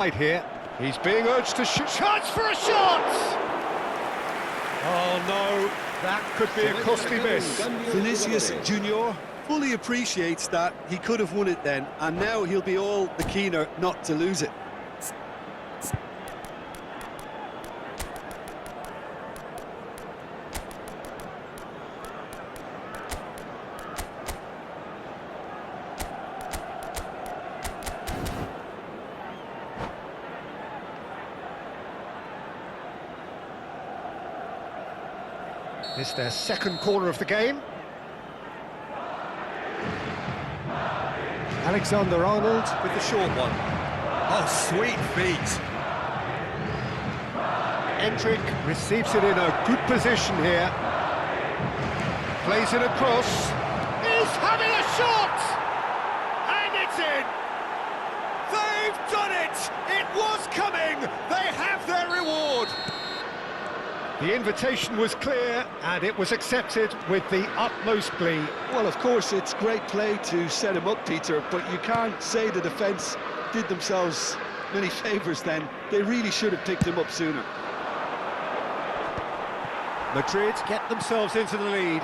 Here, he's being urged to shoot. Chance for a shot! Oh no, that could be a costly miss. Vinicius Junior fully appreciates that he could have won it then, and now he'll be all the keener not to lose it. It's their second corner of the game. Alexander-Arnold with the short one. Oh, sweet feet. Endrick receives it in a good position here. Plays it across. He's having a shot! And it's in! They've done it! It was coming! They have their reward! The invitation was clear, and it was accepted with the utmost glee. Well, of course, it's great play to set him up, Peter, but you can't say the defence did themselves many favours then. They really should have picked him up sooner. Madrid get themselves into the lead.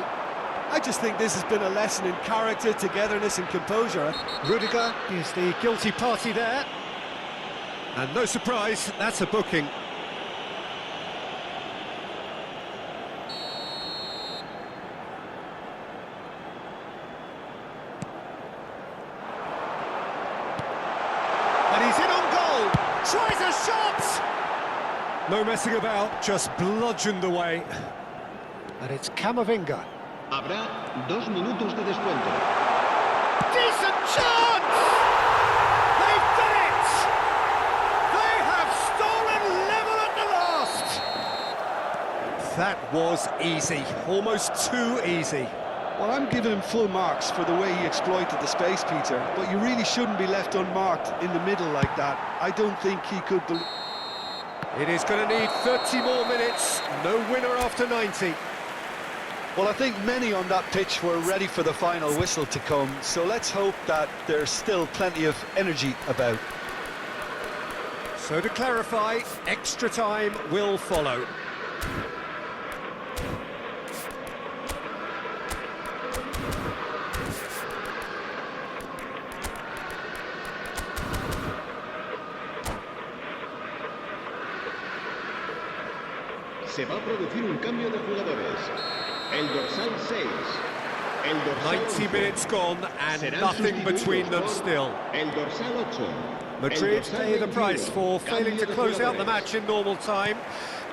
I just think this has been a lesson in character, togetherness and composure. Rodrigo is the guilty party there. And no surprise, that's a booking. And he's in on goal! Tries a shot! No messing about, just bludgeoned away. And it's Camavinga. Habrá 2 minutos de descuento. Decent chance! They've done it! They have stolen level at the last! That was easy, almost too easy. Well, I'm giving him full marks for the way he exploited the space, Peter, but you really shouldn't be left unmarked in the middle like that. I don't think he could believe... It is going to need 30 more minutes, no winner after 90. Well, I think many on that pitch were ready for the final whistle to come, so let's hope that there's still plenty of energy about. So to clarify, extra time will follow. Se va a producir un cambio de jugadores. El dorsal 6. El dorsal 90 minutes gone and nothing between them still. El dorsal 8. Madrid pay the price for failing to close out the match in normal time.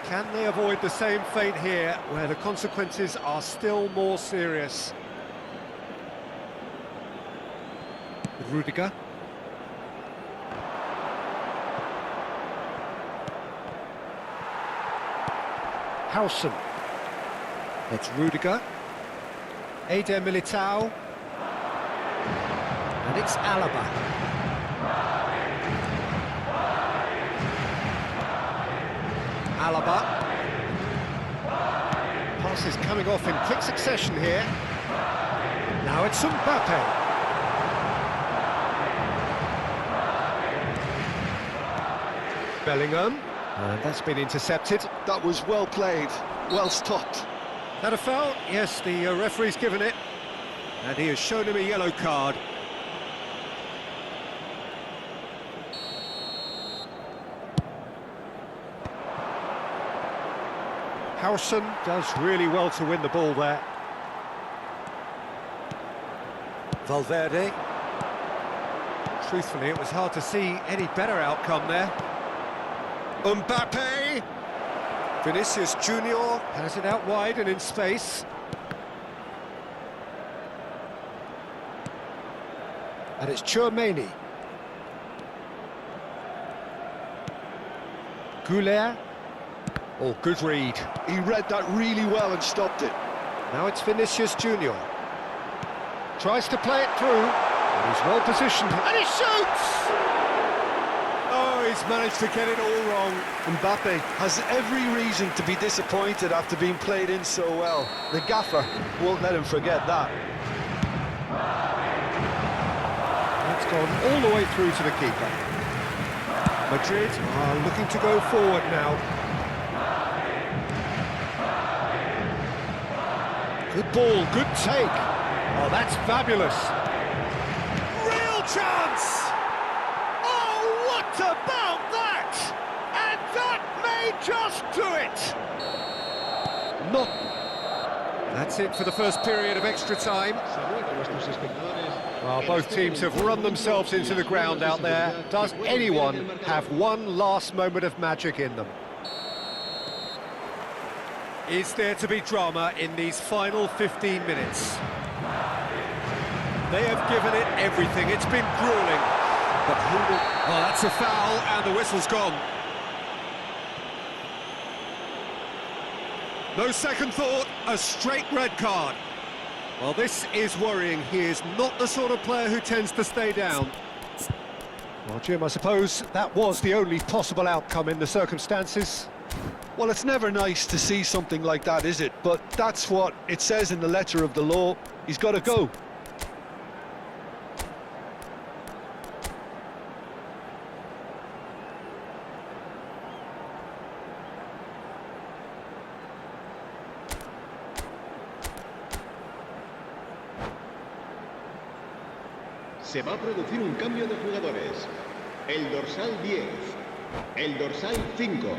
Can they avoid the same fate here, where the consequences are still more serious? Rodrigo. Howson. It's Rodrigo. Eder Militao. And it's Alaba. Alaba. Pass is coming off in quick succession here. Now it's Mbappe. Bellingham. And that's been intercepted. That was well played, well stopped. That a foul? Yes, the referee's given it. And he has shown him a yellow card. Howson does really well to win the ball there. Valverde. Truthfully, it was hard to see any better outcome there. Mbappe! Vinicius Junior has it out wide and in space. And it's Tchouaméni. Goulet. Oh, good read. He read that really well and stopped it. Now it's Vinicius Junior. Tries to play it through. And he's well positioned. And he shoots! Oh, he's managed to get it all wrong. Mbappe has every reason to be disappointed after being played in so well. The gaffer won't let him forget that. That's gone all the way through to the keeper. Madrid are looking to go forward now. Good ball, good take. Oh, that's fabulous. Real chance! Oh, what about that? And that may just do it. Not. That's it for the first period of extra time. Well, both teams have run themselves into the ground out there. Does anyone have one last moment of magic in them? Is there to be drama in these final 15 minutes? They have given it everything. It's been gruelling. But who will... Oh, that's a foul, and the whistle's gone. No second thought, a straight red card. Well, this is worrying. He is not the sort of player who tends to stay down. Well, Jim, I suppose that was the only possible outcome in the circumstances. Well, it's never nice to see something like that, is it? But that's what it says in the letter of the law. He's got to go. Se va a producir un cambio de jugadores. El dorsal 10, el dorsal 5.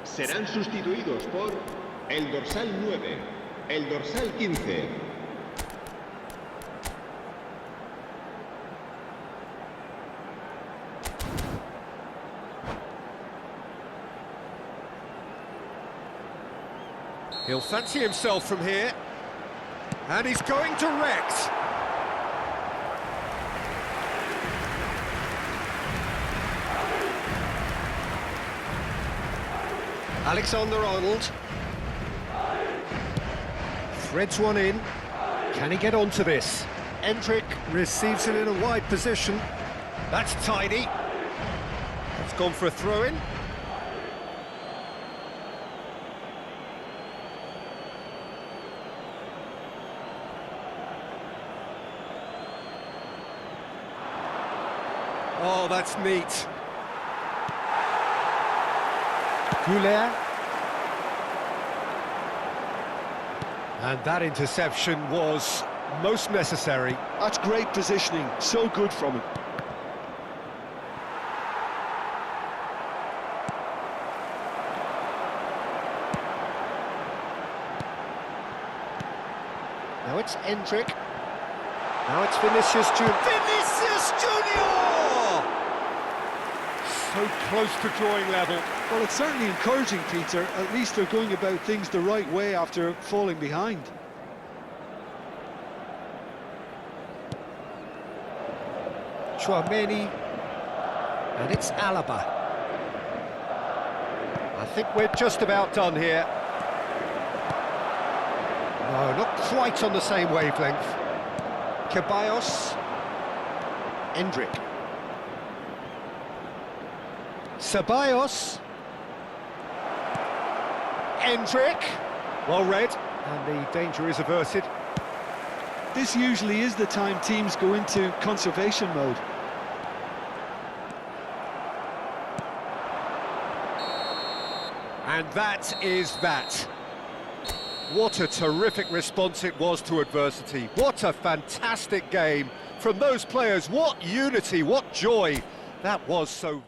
Serán sustituidos por el dorsal 9, el dorsal 15. He'll fancy himself from here. And he's going direct. Alexander-Arnold threads one in. Can he get onto this? Endrick receives it in a wide position. That's tidy. It's gone for a throw-in. Oh, that's neat. Goulet. And that interception was most necessary. That's great positioning, so good from him. Now it's Endrick. Now it's Vinicius Junior. Vinicius Junior! So close to drawing level. Well, it's certainly encouraging, Peter. At least they're going about things the right way after falling behind. Chouameni. And it's Alaba. I think we're just about done here. No, not quite on the same wavelength. Ceballos. Endrick. Ceballos. Endrick. Well read, and the danger is averted. This usually is the time teams go into conservation mode. And that is that. What a terrific response it was to adversity. What a fantastic game from those players. What unity, what joy. That was so...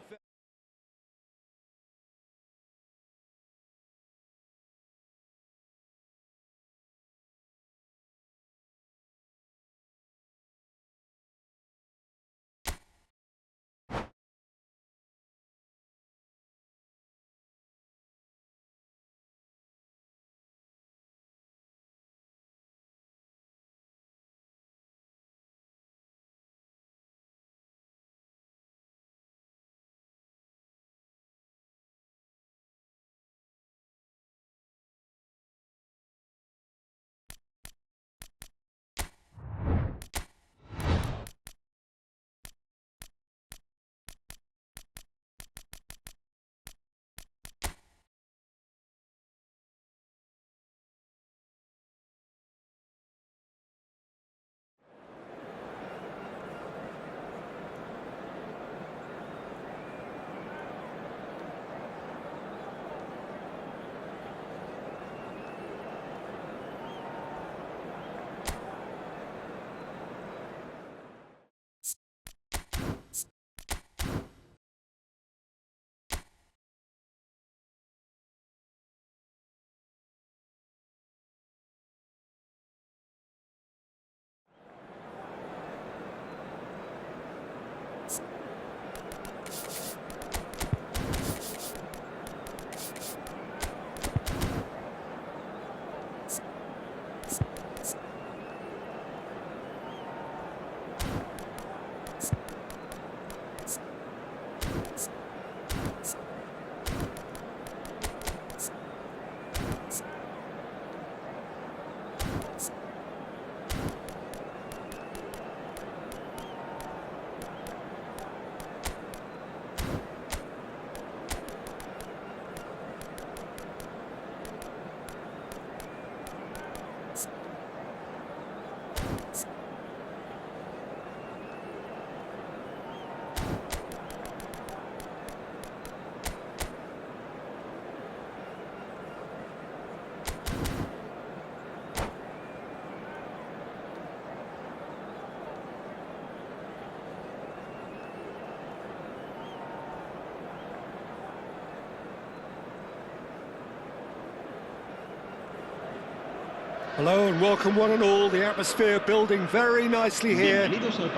Hello and welcome one and all. The atmosphere building very nicely here.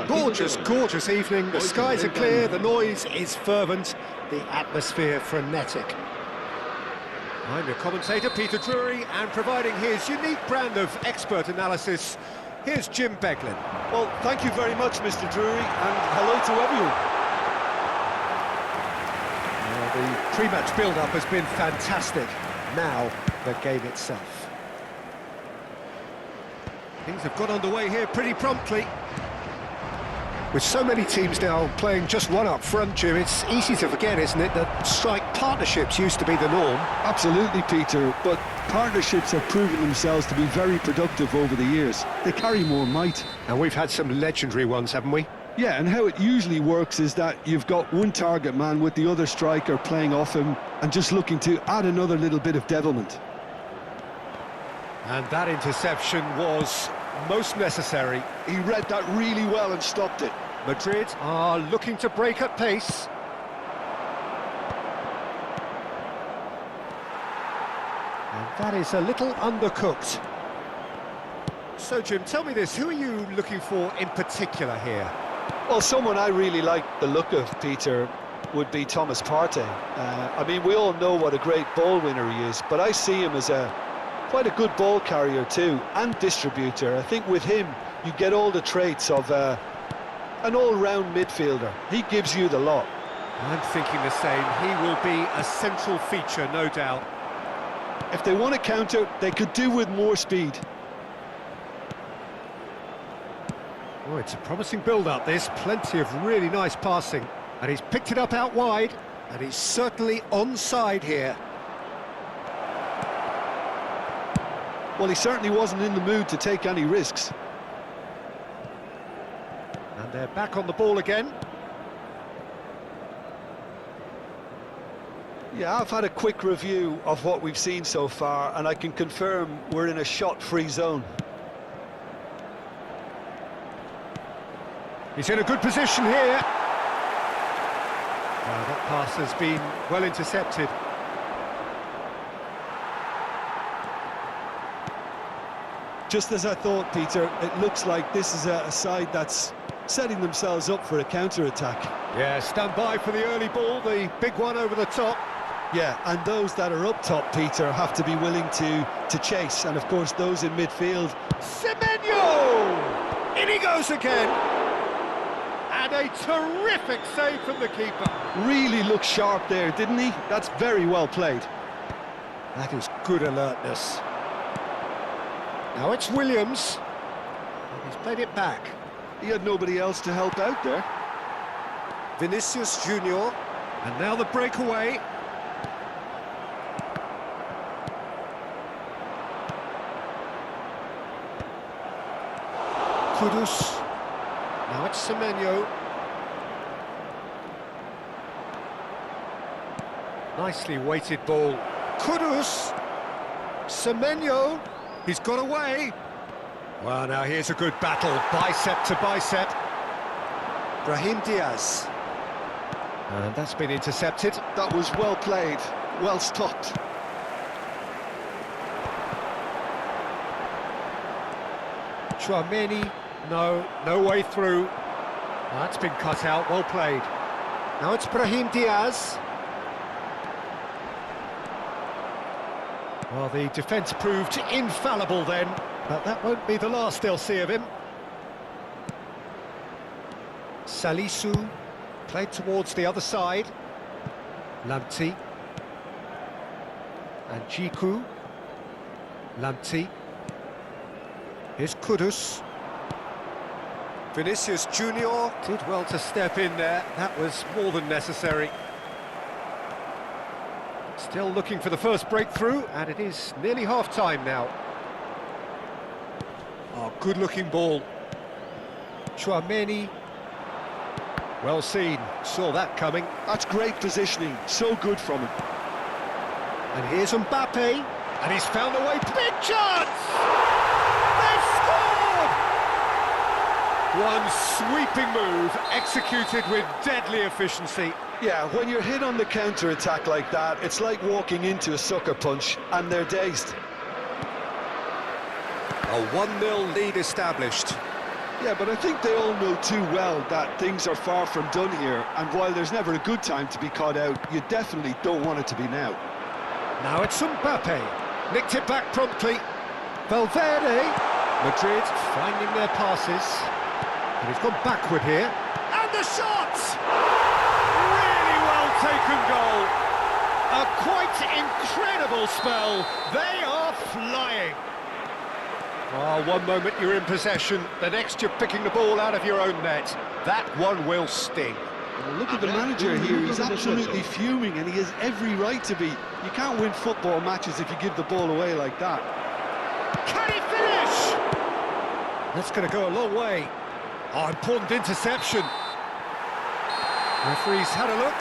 Gorgeous, gorgeous evening. The skies are clear, the noise is fervent, the atmosphere frenetic. I'm your commentator, Peter Drury, and providing his unique brand of expert analysis, here's Jim Beglin. Well, thank you very much, Mr. Drury, and hello to everyone. The pre-match build-up has been fantastic. Now, the game itself. Things have got underway here pretty promptly. With so many teams now playing just one up front, Jim, it's easy to forget, isn't it, that strike partnerships used to be the norm. Absolutely, Peter, but partnerships have proven themselves to be very productive over the years. They carry more might. And we've had some legendary ones, haven't we? Yeah, and how it usually works is that you've got one target man with the other striker playing off him and just looking to add another little bit of devilment. And that interception was most necessary. He read that really well and stopped it. Madrid are looking to break at pace. And that is a little undercooked. So, Jim, tell me this, who are you looking for in particular here? Well, someone I really like the look of, Peter, would be Thomas Partey. I mean, we all know what a great ball winner he is, but I see him as quite a good ball carrier too, and distributor. I think with him, you get all the traits of an all-round midfielder. He gives you the lot. I'm thinking the same. He will be a central feature, no doubt. If they want to counter, they could do with more speed. Oh, it's a promising build-up, this. Plenty of really nice passing. And he's picked it up out wide, and he's certainly onside here. Well, he certainly wasn't in the mood to take any risks. And they're back on the ball again. Yeah, I've had a quick review of what we've seen so far, and I can confirm we're in a shot-free zone. He's in a good position here. That pass has been well intercepted. Just as I thought, Peter, it looks like this is a side that's setting themselves up for a counter-attack. Yeah, stand by for the early ball, the big one over the top. Yeah, and those that are up top, Peter, have to be willing to chase. And, of course, those in midfield. Semenyo! In he goes again. And a terrific save from the keeper. Really looked sharp there, didn't he? That's very well played. That is good alertness. Now it's Williams. He's played it back. He had nobody else to help out there. Vinicius Junior. And now the breakaway. Kudus. Now it's Semenyo. Nicely weighted ball. Kudus. Semenyo. He's got away. Well, now here's a good battle, bicep to bicep. Brahim Diaz. And that's been intercepted. That was well played, well stopped. Chouameni, no way through. That's been cut out, well played. Now it's Brahim Diaz. Well, the defence proved infallible then, but that won't be the last they'll see of him. Salisu played towards the other side. Lamptey. And Jiku. Lamptey. Here's Kudus. Vinicius Junior did well to step in there. That was more than necessary. Still looking for the first breakthrough, and it is nearly half-time now. Oh, good-looking ball. Chouameni. Well seen, saw that coming. That's great positioning, so good from him. And here's Mbappe, and he's found a way. Big chance! They've scored! One sweeping move, executed with deadly efficiency. Yeah, when you're hit on the counter-attack like that, it's like walking into a sucker punch, and they're dazed. A 1-0 lead established. Yeah, but I think they all know too well that things are far from done here, and while there's never a good time to be caught out, you definitely don't want it to be now. Now it's Mbappe. Nicked it back promptly. Valverde. Madrid finding their passes. And he's gone backward here. And the shot! Really well taken goal. A quite incredible spell. They are flying. Oh, one moment you're in possession, the next you're picking the ball out of your own net. That one will sting. Well, look at the manager here, he's absolutely fuming, and he has every right to be. You can't win football matches if you give the ball away like that. Can he finish? That's going to go a long way. Oh, important interception. Referee's had a look,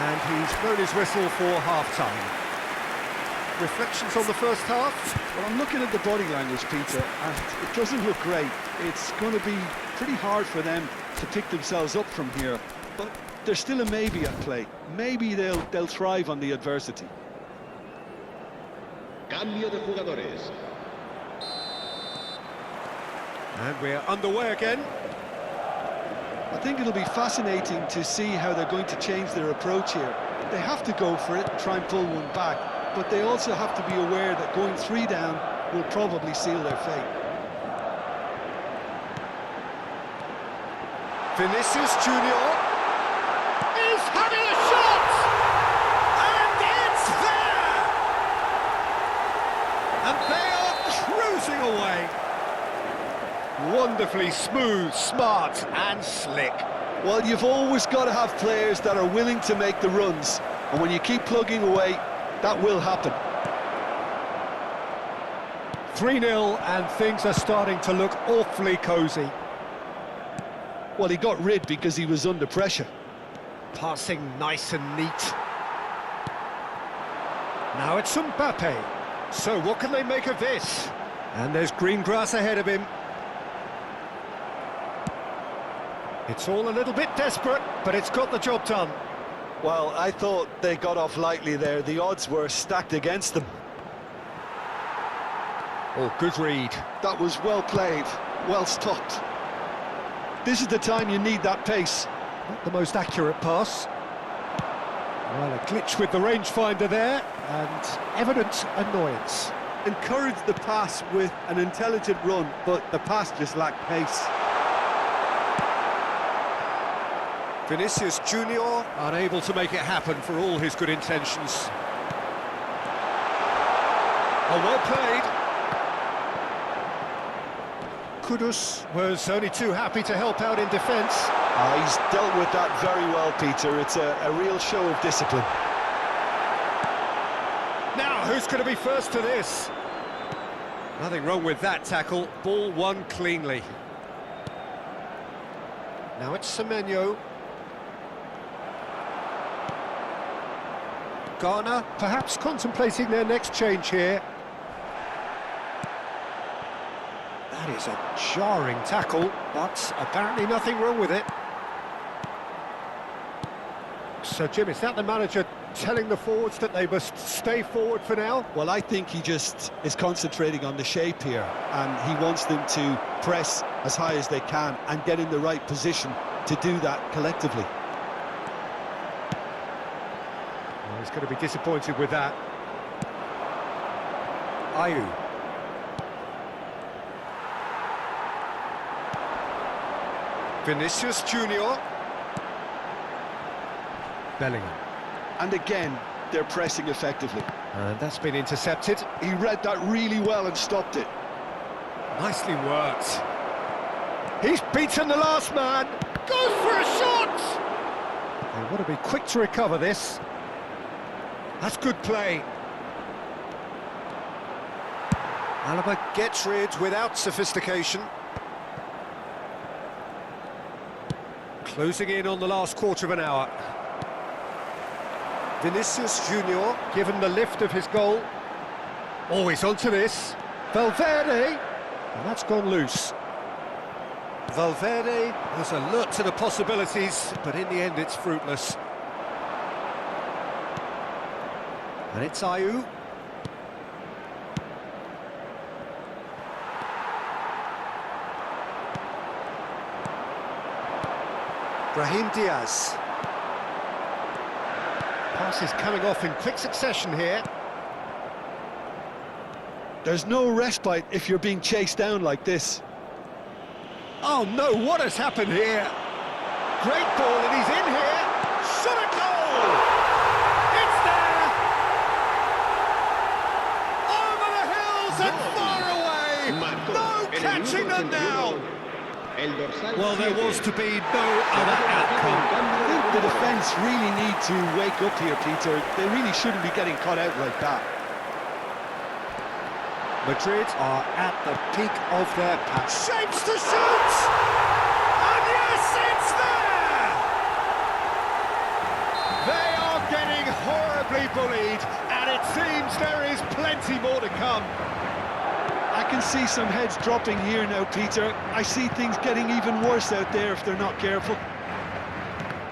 and he's blown his whistle for half-time. Reflections on the first half? Well, I'm looking at the body language, Peter, and it doesn't look great. It's going to be pretty hard for them to pick themselves up from here, but there's still a maybe at play. Maybe they'll thrive on the adversity. Cambio de jugadores. And we're underway again. I think it'll be fascinating to see how they're going to change their approach here. They have to go for it and try and pull one back, but they also have to be aware that going 3 down will probably seal their fate. Vinicius Junior is having a shot! And it's there! And they are cruising away. Wonderfully smooth, smart and slick. Well, you've always got to have players that are willing to make the runs, and when you keep plugging away, that will happen. 3-0 and things are starting to look awfully cosy. Well, he got rid because he was under pressure. Passing nice and neat. Now it's Mbappe. So what can they make of this? And there's green grass ahead of him. It's all a little bit desperate, but it's got the job done. Well, I thought they got off lightly there. The odds were stacked against them. Oh, good read. That was well played, well stopped. This is the time you need that pace. Not the most accurate pass. Well, a glitch with the rangefinder there, and evident annoyance. Encouraged the pass with an intelligent run, but the pass just lacked pace. Vinicius Junior unable to make it happen for all his good intentions. Oh, well played. Kudus was only too happy to help out in defence. He's dealt with that very well, Peter. It's a real show of discipline. Now, who's going to be first to this? Nothing wrong with that tackle. Ball won cleanly. Now it's Semenyo. Ghana perhaps contemplating their next change here. That is a jarring tackle, but apparently nothing wrong with it. So, Jim, is that the manager telling the forwards that they must stay forward for now? Well, I think he just is concentrating on the shape here, and he wants them to press as high as they can and get in the right position to do that collectively. Well, he's going to be disappointed with that. Ayew. Vinicius Junior. Bellingham. And again, they're pressing effectively. And that's been intercepted. He read that really well and stopped it. Nicely worked. He's beaten the last man. Goes for a shot! They want to be quick to recover this. That's good play. Alaba gets rid without sophistication. Closing in on the last quarter of an hour. Vinicius Junior given the lift of his goal. Always onto this. Valverde, and that's gone loose. Valverde was alert to the possibilities, but in the end it's fruitless. And it's Ayew. Brahim Diaz. Passes coming off in quick succession here. There's no respite if you're being chased down like this. Oh no, what has happened here? Great ball, and he's in here. Shot at goal! It's there! Over the hills and far away! No catching them now! Well, there was to be no other outcome. I think the defence really need to wake up here, Peter. They really shouldn't be getting caught out like that. Madrid are at the peak of their power. Shapes to shoot! And yes, it's there! They are getting horribly bullied, and it seems there is plenty more to come. I can see some heads dropping here now, Peter. I see things getting even worse out there if they're not careful.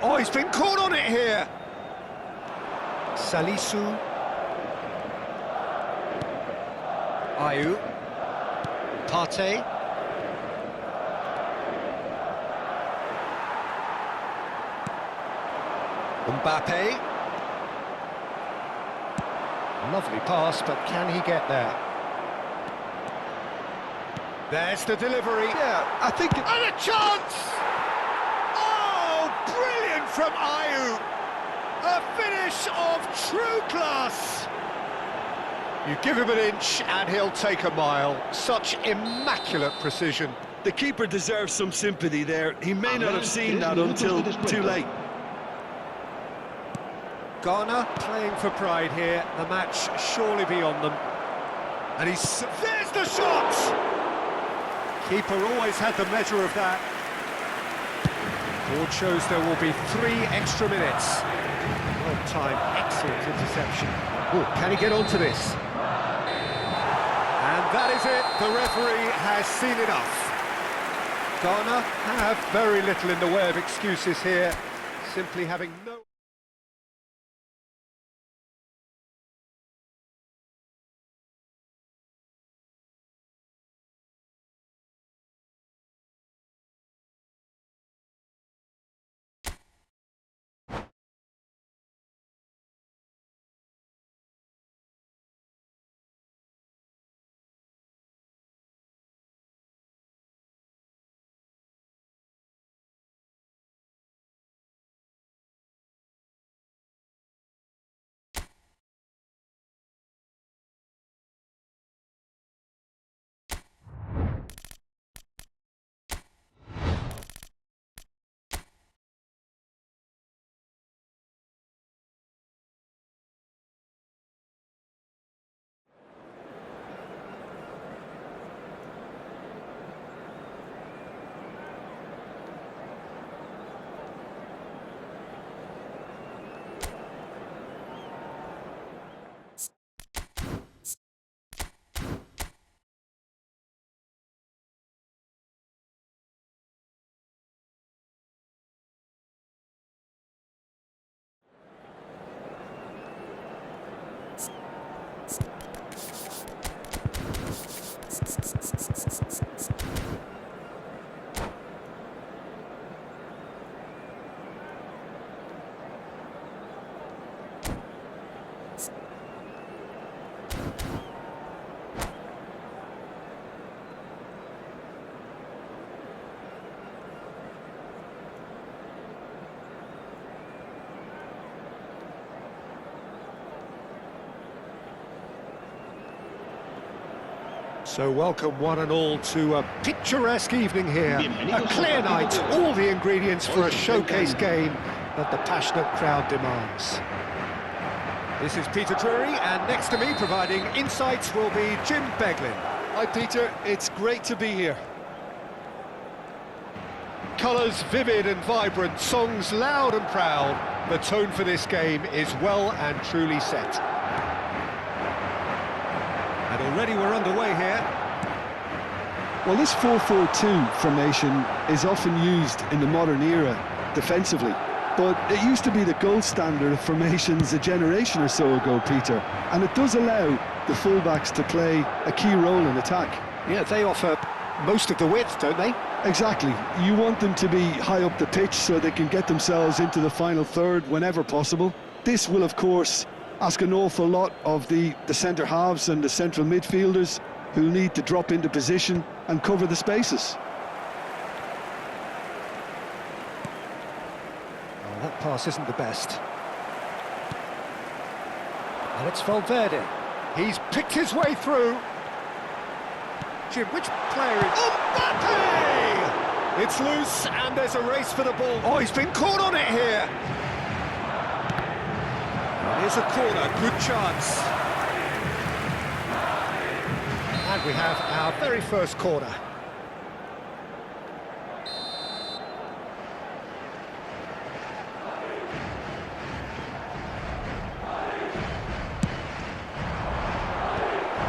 Oh, he's been caught on it here. Salisu. Ayew. Partey. Mbappe. Lovely pass, but can he get there? There's the delivery. Yeah, I think it... And a chance! Oh, brilliant from Ayew! A finish of true class! You give him an inch and he'll take a mile. Such immaculate precision. The keeper deserves some sympathy there. He may not have seen that until too late. Ghana playing for pride here. The match surely beyond them. And there's the shot! Keeper always had the measure of that. Board shows there will be 3 extra minutes. Well timed, excellent interception. Ooh, can he get onto this? And that is it, the referee has seen enough. Ghana have very little in the way of excuses here, simply having no... So welcome one and all to a picturesque evening here, a clear night, all the ingredients for a showcase game that the passionate crowd demands. This is Peter Drury, and next to me providing insights will be Jim Beglin. Hi Peter, it's great to be here. Colours vivid and vibrant, songs loud and proud. The tone for this game is well and truly set. And already we're underway here. Well, this 4-4-2 formation is often used in the modern era defensively, but it used to be the gold standard of formations a generation or so ago, Peter, and it does allow the fullbacks to play a key role in attack. Yeah, they offer most of the width, don't they? Exactly. You want them to be high up the pitch so they can get themselves into the final third whenever possible. This will, of course, ask an awful lot of the centre halves and the central midfielders, who need to drop into position and cover the spaces. Oh, that pass isn't the best. And it's Valverde. He's picked his way through. Jim, which player is... Mbappe! It's loose, and there's a race for the ball. Oh, he's been caught on it here. Here's a corner, good chance. And we have our very first corner.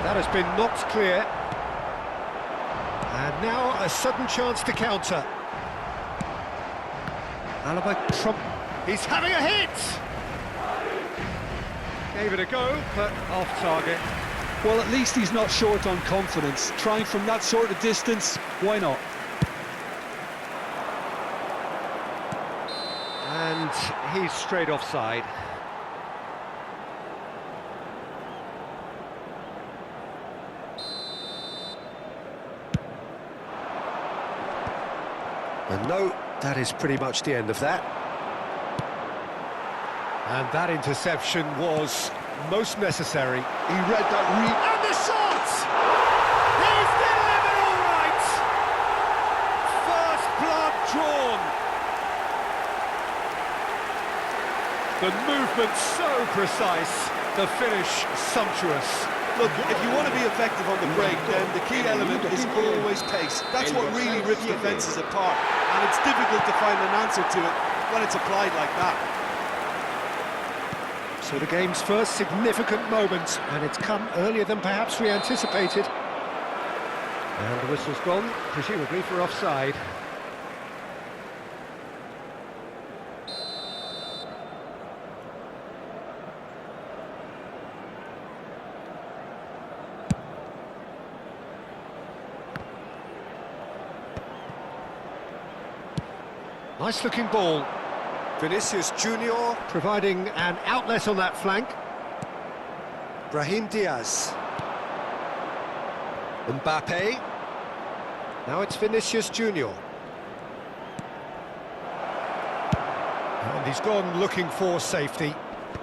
That has been knocked clear. And now a sudden chance to counter. Alaba Trump. He's having a hit! Gave it a go, but off target. Well, at least he's not short on confidence. Trying from that sort of distance, why not? And he's straight offside. And no, that is pretty much the end of that. And that interception was most necessary. He read that And the shot! He's delivered all right! First blood drawn. The movement so precise, the finish sumptuous. Look, if you want to be effective on the break, then the key element is always pace. That's what really rips defences apart, and it's difficult to find an answer to it when it's applied like that. So the game's first significant moment, and it's come earlier than perhaps we anticipated. And the whistle's gone, presumably for offside. Nice looking ball. Vinicius Junior providing an outlet on that flank. Brahim Diaz. Mbappe. Now it's Vinicius Junior. And he's gone looking for safety.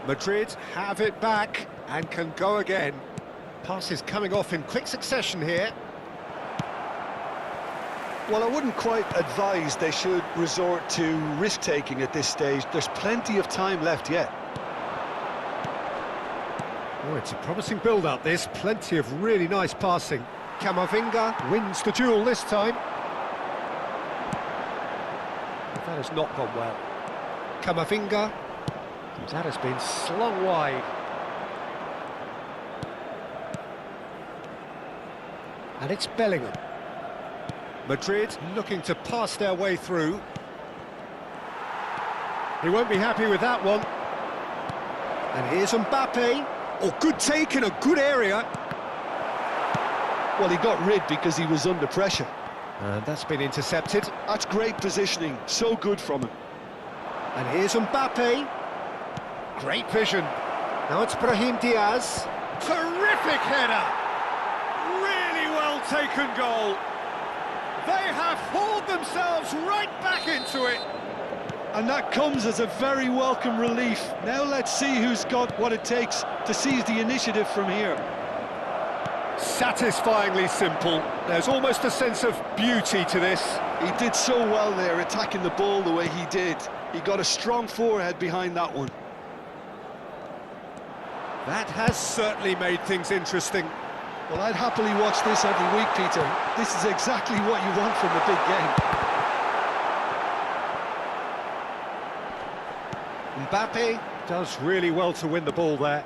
Madrid have it back and can go again. Pass is coming off in quick succession here. Well, I wouldn't quite advise they should resort to risk-taking at this stage. There's plenty of time left yet. Oh, it's a promising build-up, this. Plenty of really nice passing. Camavinga wins the duel this time. That has not gone well. Camavinga. That has been slung wide. And it's Bellingham. Madrid looking to pass their way through. He won't be happy with that one. And here's Mbappe. Oh, good take in a good area. Well, he got rid because he was under pressure. And that's been intercepted. That's great positioning, so good from him. And here's Mbappe. Great vision. Now it's Brahim Diaz. Terrific header. Really well taken goal. They have hauled themselves right back into it. And that comes as a very welcome relief. Now let's see who's got what it takes to seize the initiative from here. Satisfyingly simple. There's almost a sense of beauty to this. He did so well there, attacking the ball the way he did. He got a strong forehead behind that one. That has certainly made things interesting. Well, I'd happily watch this every week, Peter. This is exactly what you want from a big game. Mbappe does really well to win the ball there.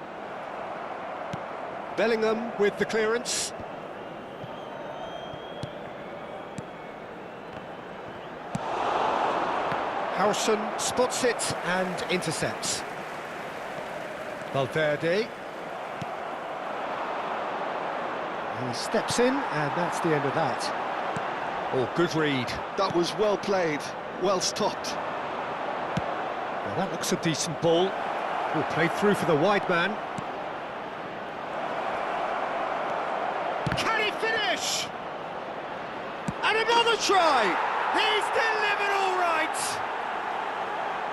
Bellingham with the clearance. Harrison spots it and intercepts. Valverde. He steps in, and that's the end of that. Oh, good read. That was well played, well stopped. Well, that looks a decent ball. Oh, played through for the wide man. Can he finish? And another try! He's delivered all right!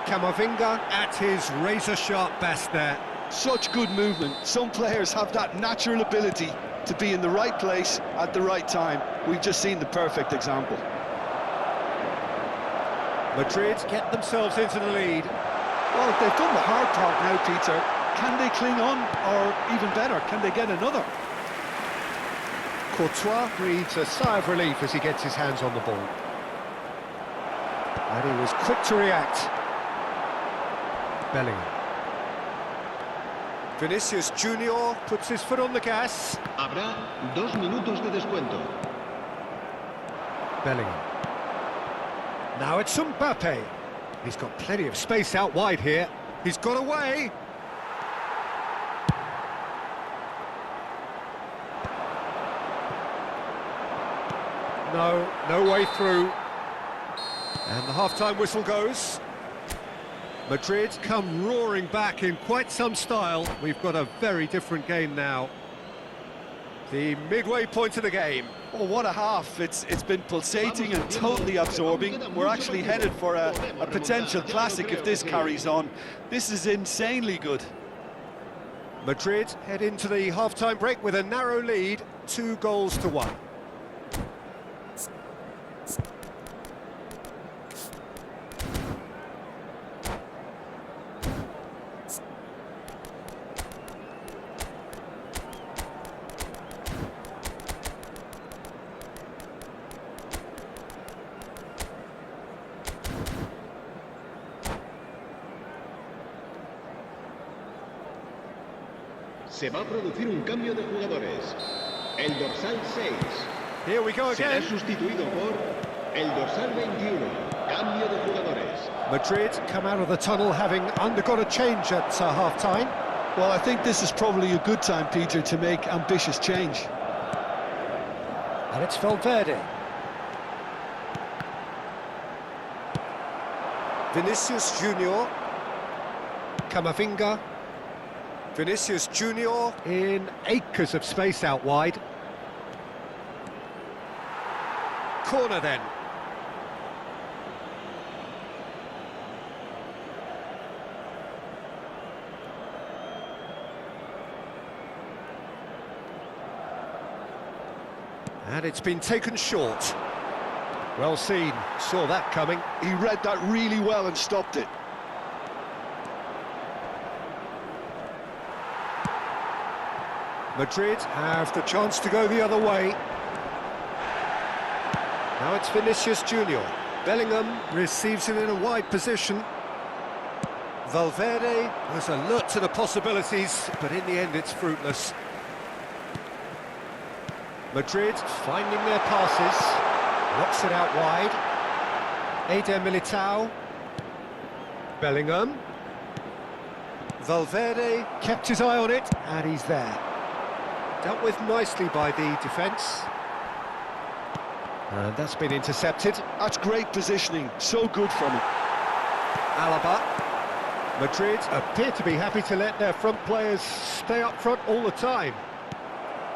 Camavinga at his razor-sharp best there. Such good movement. Some players have that natural ability to be in the right place at the right time. We've just seen the perfect example. Madrid get themselves into the lead. Well, they've done the hard part now, Peter. Can they cling on, or even better, can they get another? Courtois breathes a sigh of relief as he gets his hands on the ball. And he was quick to react. Bellingham. Vinicius Junior puts his foot on the gas. Habrá 2 minutos de descuento. Bellingham. Now it's Mbappe. He's got plenty of space out wide here. He's got away. No way through. And the half-time whistle goes. Madrid come roaring back in quite some style. We've got a very different game now. The midway point of the game. Oh, what a half. It's been pulsating and totally absorbing. We're actually headed for a potential classic if this carries on. This is insanely good. Madrid head into the half-time break with a narrow lead, 2-1. Se va a producir un cambio de jugadores. El dorsal 6 Here we go será again. sustituido por el dorsal 21. Cambio de jugadores. Madrid come out of the tunnel having undergone a change at half-time. Well, I think this is probably a good time, Peter, to make ambitious change. And it's Valverde. Vinicius Junior. Camavinga. Vinicius Junior in acres of space out wide. Corner then. And it's been taken short. Well seen, saw that coming. He read that really well and stopped it. Madrid have the chance to go the other way. Now it's Vinicius Junior. Bellingham receives it in a wide position. Valverde was alert to the possibilities, but in the end it's fruitless. Madrid finding their passes. Knocks it out wide. Eder Militao. Bellingham. Valverde kept his eye on it, and he's there. Dealt with nicely by the defence. And that's been intercepted. That's great positioning, so good from him. Alaba. Madrid appear to be happy to let their front players stay up front all the time.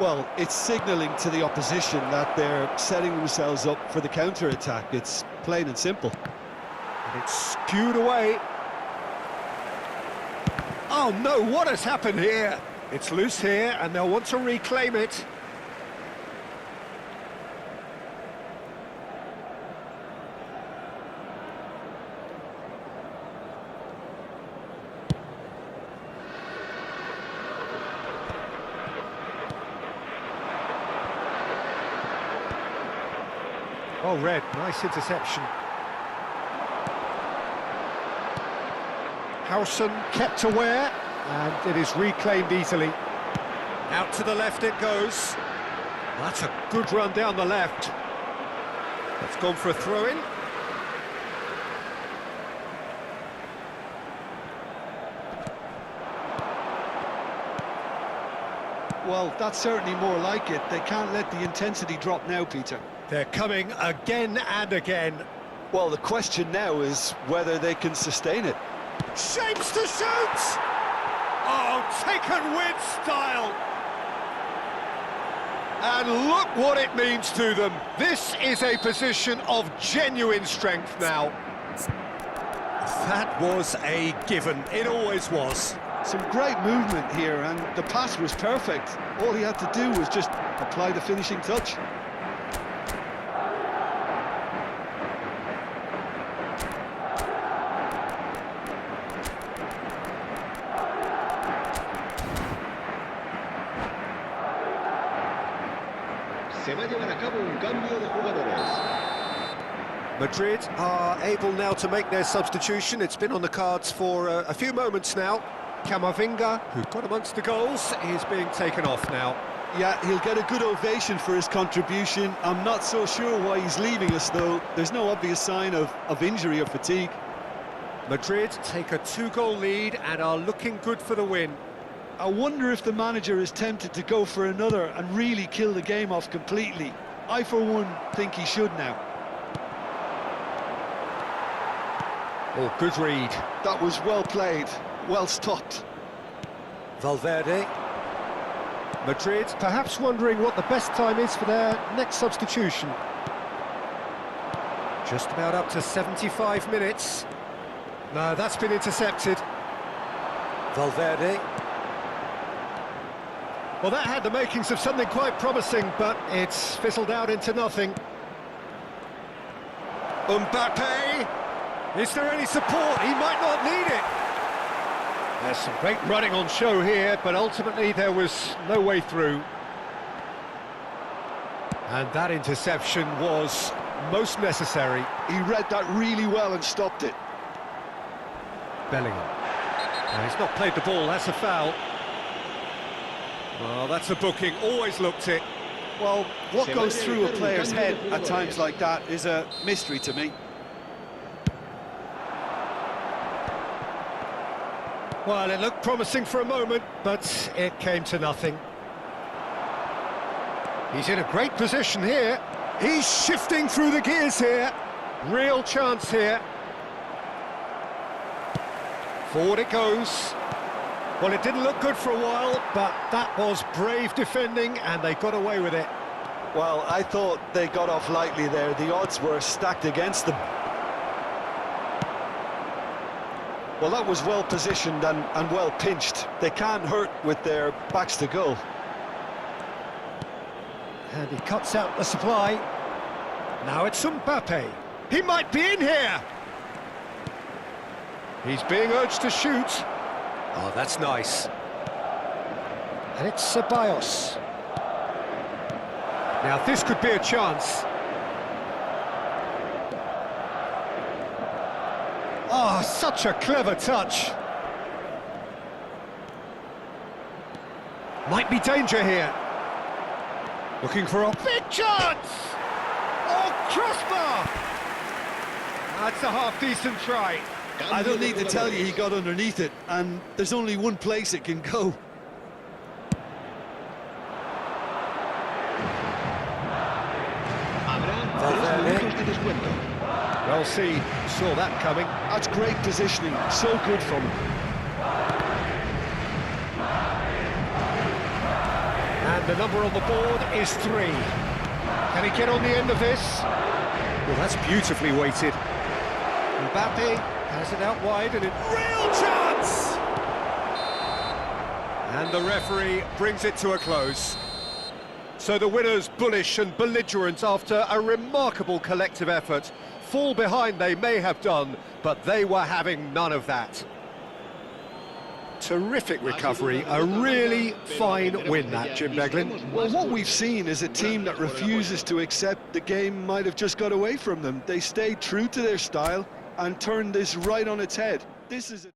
Well, it's signalling to the opposition that they're setting themselves up for the counter-attack. It's plain and simple. And it's skewed away. Oh no, what has happened here? It's loose here, and they'll want to reclaim it. Oh, Red, nice interception. Howson kept aware, and it is reclaimed easily. Out to the left it goes. That's a good run down the left. That's gone for a throw-in. Well, that's certainly more like it. They can't let the intensity drop now, Peter. They're coming again and again. Well, the question now is whether they can sustain it. Shapes to shoot! Oh, taken with style! And look what it means to them. This is a position of genuine strength now. That was a given. It always was. Some great movement here, and the pass was perfect. All he had to do was just apply the finishing touch. Se va a llevar a cabo un cambio de jugadores. Madrid are able now to make their substitution. It's been on the cards for a few moments now. Camavinga, who got amongst the goals, is being taken off now. Yeah, he'll get a good ovation for his contribution. I'm not so sure why he's leaving us, though. There's no obvious sign of injury or fatigue. Madrid take a 2-goal lead and are looking good for the win. I wonder if the manager is tempted to go for another and really kill the game off completely. I, for one, think he should now. Oh, good read. That was well played, well stopped. Valverde. Madrid perhaps wondering what the best time is for their next substitution. Just about up to 75 minutes. No, that's been intercepted. Valverde. Well, that had the makings of something quite promising, but it's fizzled out into nothing. Mbappe! Is there any support? He might not need it. There's some great running on show here, but ultimately there was no way through. And that interception was most necessary. He read that really well and stopped it. Bellingham. No, he's not played the ball, that's a foul. Well, that's a booking, always looked it. Well, what goes through a player's head at times like that is a mystery to me. Well, it looked promising for a moment, but it came to nothing. He's in a great position here. He's shifting through the gears here. Real chance here. Forward it goes. Well, it didn't look good for a while, but that was brave defending, and they got away with it. Well, I thought they got off lightly there. The odds were stacked against them. Well, that was well positioned and well pinched. They can't hurt with their backs to goal. And he cuts out the supply. Now it's Mbappe. He might be in here. He's being urged to shoot. Oh, that's nice. And it's Ceballos. Now this could be a chance. Oh, such a clever touch. Might be danger here. Looking for a big chance! Oh, crossbar! That's a half-decent try. I don't need to tell you he got underneath it, and there's only one place it can go. Well seen, saw that coming. That's great positioning, so good from him. And the number on the board is 3. Can he get on the end of this? Well, that's beautifully weighted. Mbappe has it out wide and real chance! And the referee brings it to a close. So the winners, bullish and belligerent after a remarkable collective effort. Fall behind they may have done, but they were having none of that. Terrific recovery, a really fine win that, Jim Beglin. Well, what we've seen is a team that refuses to accept the game might have just got away from them. They stayed true to their style and turned this right on its head. This is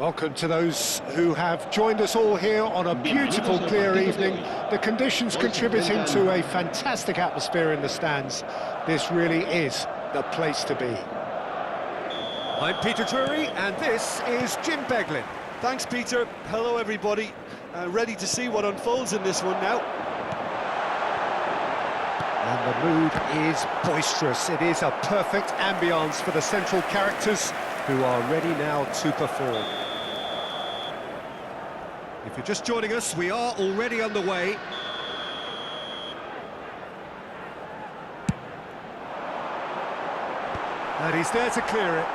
Welcome to those who have joined us all here on a beautiful, clear evening. The conditions contributing to a fantastic atmosphere in the stands. This really is the place to be. I'm Peter Drury, and this is Jim Beglin. Thanks, Peter. Hello, everybody. Ready to see what unfolds in this one now. And the mood is boisterous. It is a perfect ambience for the central characters who are ready now to perform. If you're just joining us, we are already underway. And he's there to clear it.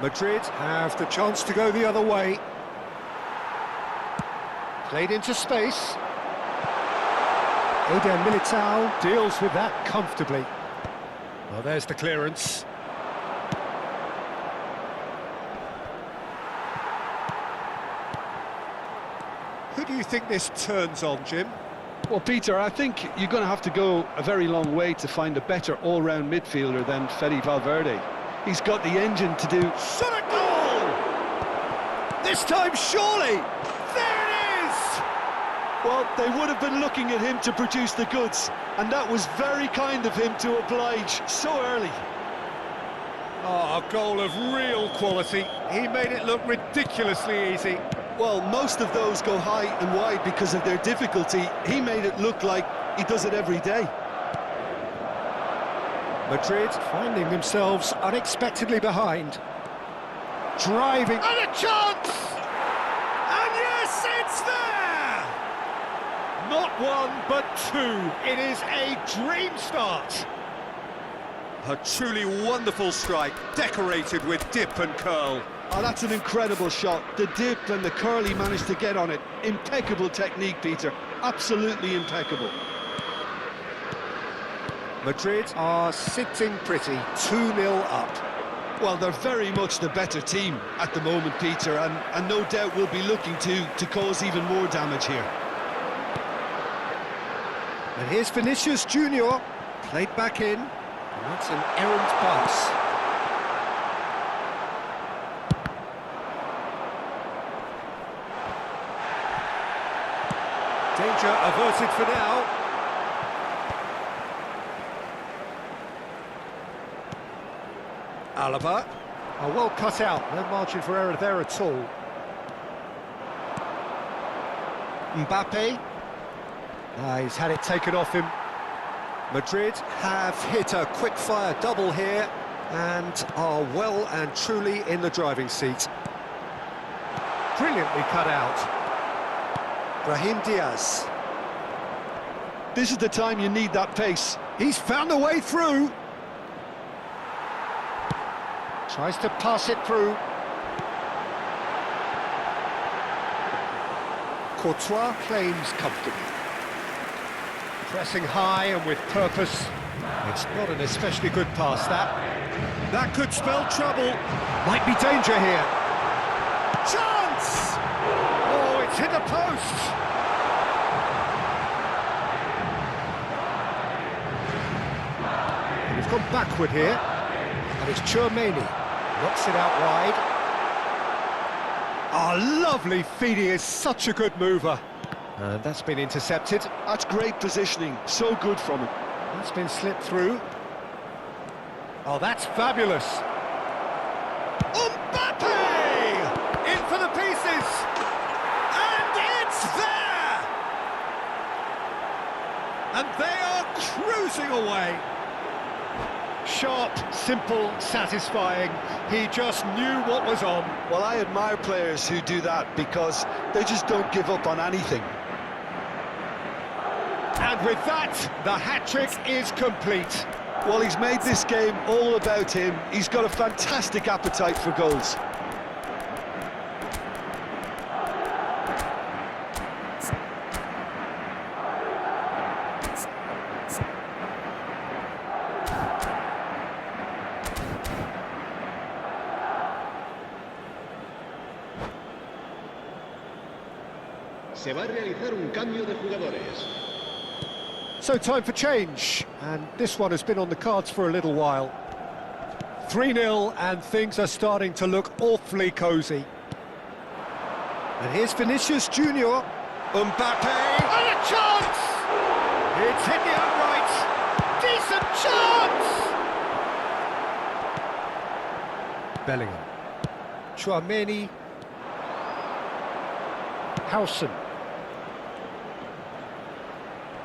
Madrid have the chance to go the other way. Played into space. Eder Militao deals with that comfortably. Well, there's the clearance. Who do you think this turns on, Jim? Well, Peter, I think you're going to have to go a very long way to find a better all-round midfielder than Fede Valverde. He's got the engine to do... Shot a goal! This time, surely! There it is! Well, they would have been looking at him to produce the goods, and that was very kind of him to oblige so early. Oh, a goal of real quality. He made it look ridiculously easy. Well, most of those go high and wide because of their difficulty. He made it look like he does it every day. Madrid finding themselves unexpectedly behind. Driving... And a chance! And yes, it's there! Not one, but two. It is a dream start. A truly wonderful strike, decorated with dip and curl. Oh, that's an incredible shot. The dip and the curl he managed to get on it. Impeccable technique, Peter. Absolutely impeccable. Madrid are sitting pretty, 2-0 up. Well, they're very much the better team at the moment, Peter, and no doubt will be looking to cause even more damage here. And here's Vinicius Junior, played back in, and that's an errant pass. Danger averted for now. Alaba. Oh, well cut out. No margin for error there at all. Mbappe. He's had it taken off him. Madrid have hit a quick-fire double here and are well and truly in the driving seat. Brilliantly cut out. Brahim Diaz. This is the time you need that pace. He's found a way through. Tries to pass it through. Courtois claims comfortably. Pressing high and with purpose. It's not an especially good pass, that. That could spell trouble. Might be danger here. Chance! Oh, it's hit a post. And he's gone backward here. And it's Tchouaméni. Knocks it out wide. Oh, lovely feeding, is such a good mover. And that's been intercepted. That's great positioning, so good from him. That's been slipped through. Oh, that's fabulous. Mbappe! In for the pieces! And it's there! And they are cruising away. Sharp, simple, satisfying. He just knew what was on. Well, I admire players who do that because they just don't give up on anything. And with that, the hat-trick is complete. Well, he's made this game all about him. He's got a fantastic appetite for goals. Se va a realizar un cambio de jugadores. So time for change, and this one has been on the cards for a little while. 3-0, and things are starting to look awfully cosy. And here's Vinicius Junior. Mbappe! And a chance! It's hit the upright. Decent chance! Bellingham. Tchouaméni. Howson.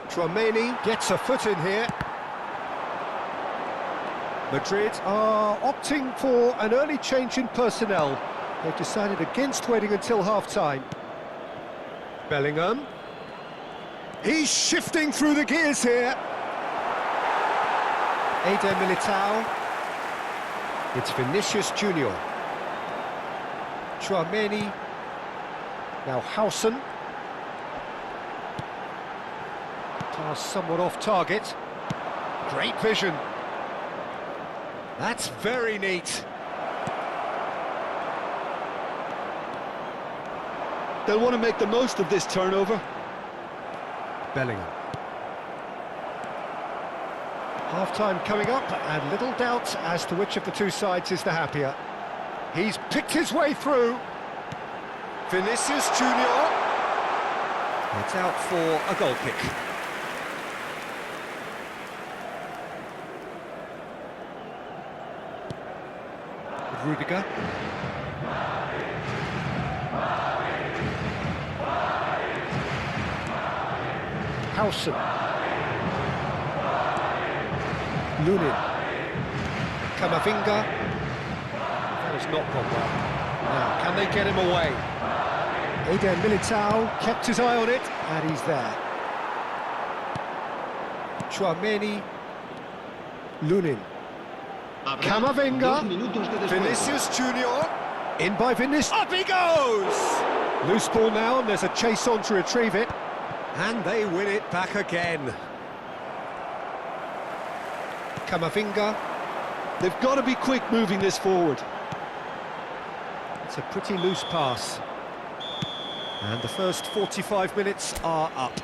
Tchouaméni gets a foot in here. Madrid are opting for an early change in personnel. They've decided against waiting until half-time. Bellingham. He's shifting through the gears here. Eder Militao. It's Vinicius Junior. Tchouaméni. Now Howson. Pass somewhat off target. Great vision. That's very neat. They'll want to make the most of this turnover. Bellingham. Half-time coming up, and little doubt as to which of the two sides is the happier. He's picked his way through. Vinicius Junior. It's out for a goal kick. Rodrigo. Howson. Lunin. Camavinga. That has not gone well. Now, can they get him away? Eder Militao kept his eye on it, and he's there. Tchouaméni. Lunin. Camavinga. Vinicius Junior. In by Vinicius. Up he goes! Loose ball now, and there's a chase on to retrieve it. And they win it back again. Camavinga. They've got to be quick moving this forward. It's a pretty loose pass. And the first 45 minutes are up.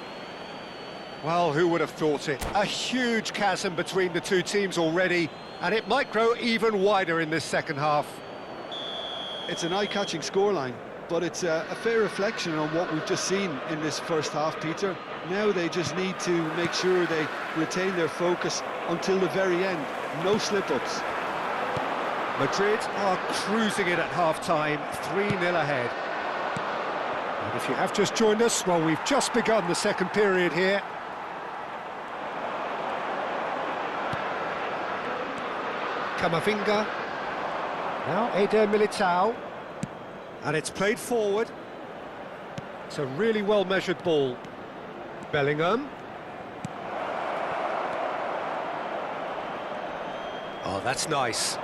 Well, who would have thought it? A huge chasm between the two teams already, and it might grow even wider in this second half. It's an eye-catching scoreline, but it's a fair reflection on what we've just seen in this first half, Peter. Now they just need to make sure they retain their focus until the very end. No slip-ups. Madrid are cruising it at half-time, 3-0 ahead. And if you have just joined us, well, we've just begun the second period here. Camavinga. Now Eder Militao. And it's played forward. It's a really well-measured ball. Bellingham. Oh, that's nice.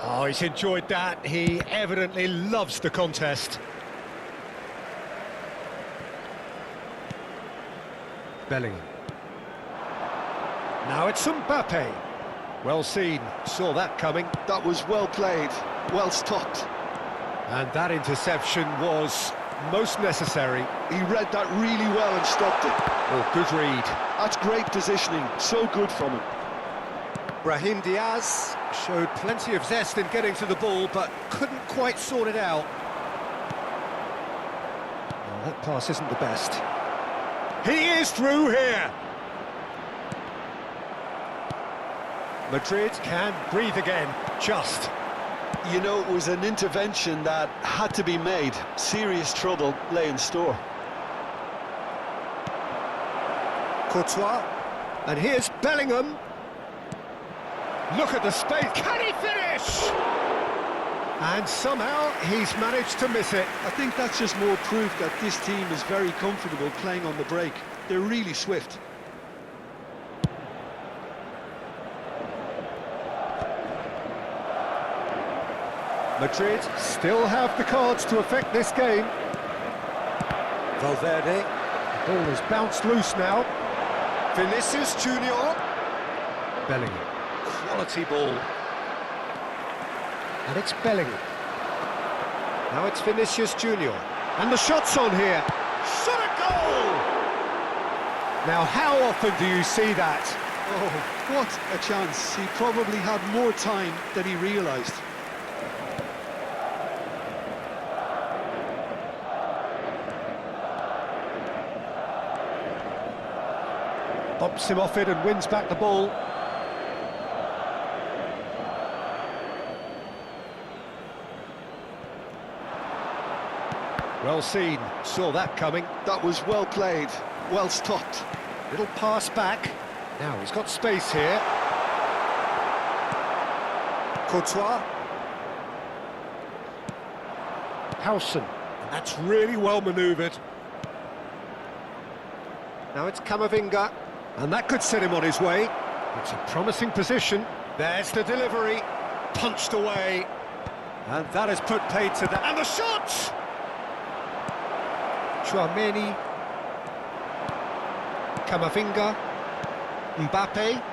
Oh, he's enjoyed that. He evidently loves the contest. Bellingham. Now it's Mbappe. Well seen, saw that coming. That was well played, well stopped. And that interception was most necessary. He read that really well and stopped it. Oh, good read. That's great positioning, so good from him. Brahim Diaz showed plenty of zest in getting to the ball, but couldn't quite sort it out. Well, that pass isn't the best. He is through here! Madrid can breathe again, just. You know, it was an intervention that had to be made. Serious trouble lay in store. Courtois, and here's Bellingham. Look at the space, can he finish? And somehow he's managed to miss it. I think that's just more proof that this team is very comfortable playing on the break. They're really swift. Madrid still have the cards to affect this game. Valverde, the ball is bounced loose now. Vinicius Junior. Bellingham, quality ball. And it's Bellingham. Now it's Vinicius Junior. And the shot's on here. Shot a goal! Now how often do you see that? Oh, what a chance. He probably had more time than he realised. Bumps him off it and wins back the ball. Well seen, saw that coming. That was well played, well stopped. Little pass back. Now he's got space here. Courtois. Howson. That's really well manoeuvred. Now it's Camavinga. And that could set him on his way. It's a promising position. There's the delivery. Punched away. And that has put paid to that. And the shot! Chouameni, Camavinga, Mbappe,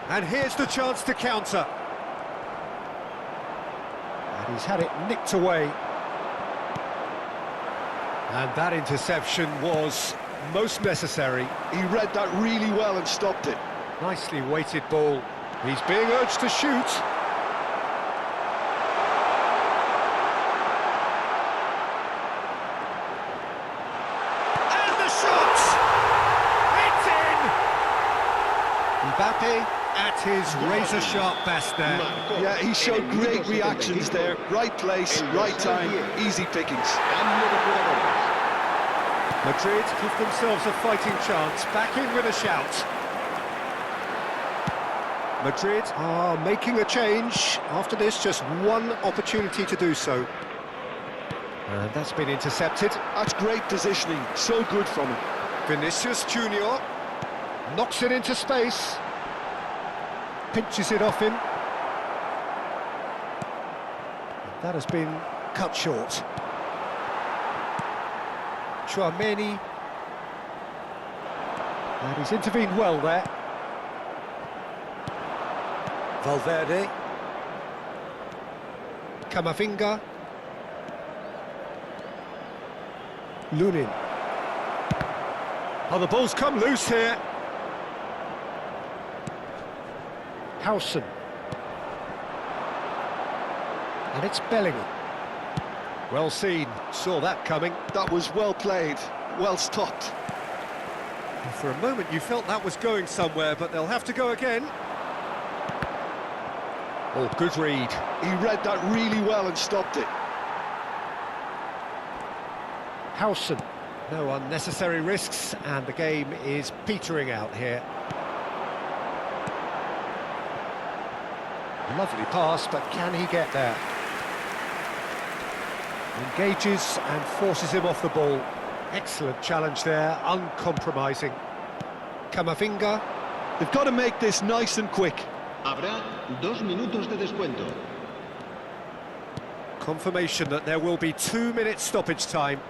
and here's the chance to counter. And he's had it nicked away. And that interception was most necessary. He read that really well and stopped it. Nicely weighted ball. He's being urged to shoot. Mbappe at his razor-sharp best there. Yeah, he showed great reactions there. Right place, right time, easy pickings. Madrid give themselves a fighting chance, back in with a shout. Madrid are making a change. After this, just one opportunity to do so. And that's been intercepted. That's great positioning, so good from him. Vinicius Junior knocks it into space. Pinches it off him. That has been cut short. Chouameni. And he's intervened well there. Valverde. Camavinga. Lunin. Oh, the ball's come loose here. Howson. And it's Bellingham. Well seen, saw that coming. That was well played, well stopped. And for a moment you felt that was going somewhere, but they'll have to go again. Oh, good read. He read that really well and stopped it. Howson. No unnecessary risks, and the game is petering out here. Lovely pass, but can he get there? Engages and forces him off the ball. Excellent challenge there, uncompromising. Camavinga. They've got to make this nice and quick. Habrá 2 minutos de descuento. Confirmation that there will be 2 minutes stoppage time.